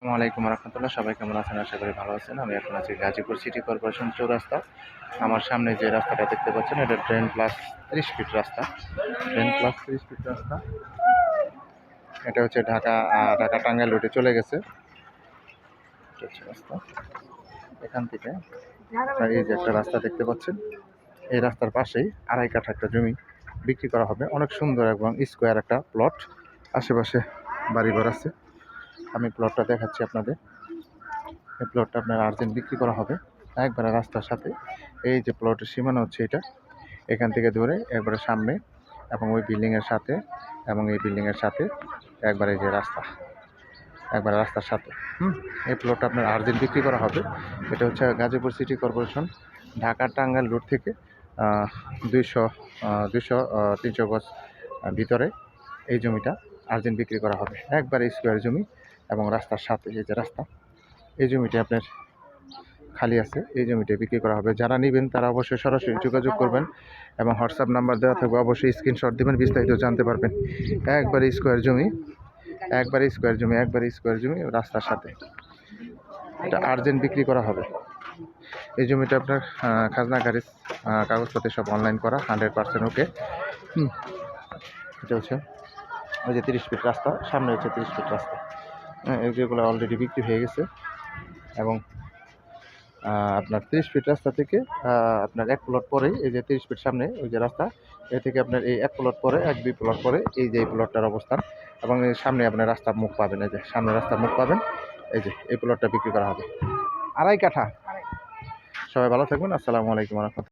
আসসালামু আলাইকুম রহমতুল্লাহ। সবাই কেমন আছেন? আশা করি ভালো আছেন। আমি এখন আছি গাজীপুর সিটি কর্পোরেশন চৌরাস্তা। আমার সামনে যে রাস্তাটা দেখতে পাচ্ছেন এটা ড্রেন প্লাস 30 ফিট রাস্তা। ড্রেন প্লাস 30 ফিট রাস্তা। এটা হচ্ছে ঢাকা টাঙ্গাইল রুটে চলে গেছে। এটা হচ্ছে রাস্তা। এখান থেকে এই যে একটা রাস্তা দেখতে পাচ্ছেন, এই রাস্তার পাশেই 2.5 কাঠা একটা জমি বিক্রি করা হবে। অনেক সুন্দর এবং স্কোয়ার একটা প্লট। আশেপাশে বাড়িঘর আছে। আমি প্লটটা দেখাচ্ছি আপনাদের। এই প্লটটা আপনার আর্জেন্ট বিক্রি করা হবে একবারে রাস্তার সাথে। এই যে প্লটের সীমানা হচ্ছে এটা, এখান থেকে ধরে একবারে সামনে এবং ওই বিল্ডিংয়ের সাথে এবং এই বিল্ডিংয়ের সাথে একবারে যে রাস্তা, একবারে রাস্তার সাথে এই প্লটটা আপনার আর্জেন্ট বিক্রি করা হবে। এটা হচ্ছে Gazipur city corporation Dhaka Tangail road থেকে 200-300 গজ ভিতরে এই জমিটা আর্জেন্ট বিক্রি করা হবে। একবারে স্কোয়ার জমি এবং রাস্তার সাথে এই যে রাস্তা, এই জমিটি আপনার খালি আছে, এই জমিটা বিক্রি করা হবে। যারা নেবেন তারা অবশ্যই সরাসরি যোগাযোগ করবেন এবং হোয়াটসঅ্যাপ নাম্বার দেওয়া থাকবে, অবশ্যই স্ক্রিনশট দেবেন, বিস্তারিত জানতে পারবেন। একবারে স্কোয়ার জমি, একবারে স্কোয়ার জমি, একবারে স্কোয়ার জমি রাস্তার সাথে। এটা আর্জেন্ট বিক্রি করা হবে। এই জমিটা আপনার খাজনা খারিজ কাগজপত্র সব অনলাইন করা, 100% ওকে। এটা হচ্ছে ওই যে 30 ফিট রাস্তা, সামনে হচ্ছে 30 ফিট রাস্তা। এই যেগুলো অলরেডি বিক্রি হয়ে গেছে এবং আপনার 30 ফিট রাস্তা থেকে আপনার 1 প্লট পরেই এই যে 30 ফিট সামনে ওই যে রাস্তা, এ থেকে আপনার এই 1 প্লট পরে 1-2 প্লট পরে এই যে এই প্লটটার অবস্থান এবং এই সামনে আপনার রাস্তার মুখ পাবেন। এই যে সামনে রাস্তার মুখ পাবেন, এই যে এই প্লটটা বিক্রি করা হবে 2.5 কাঠা। সবাই ভালো থাকবেন। আসসালামু আলাইকুম ওয়া রাহমাতুল্লাহ।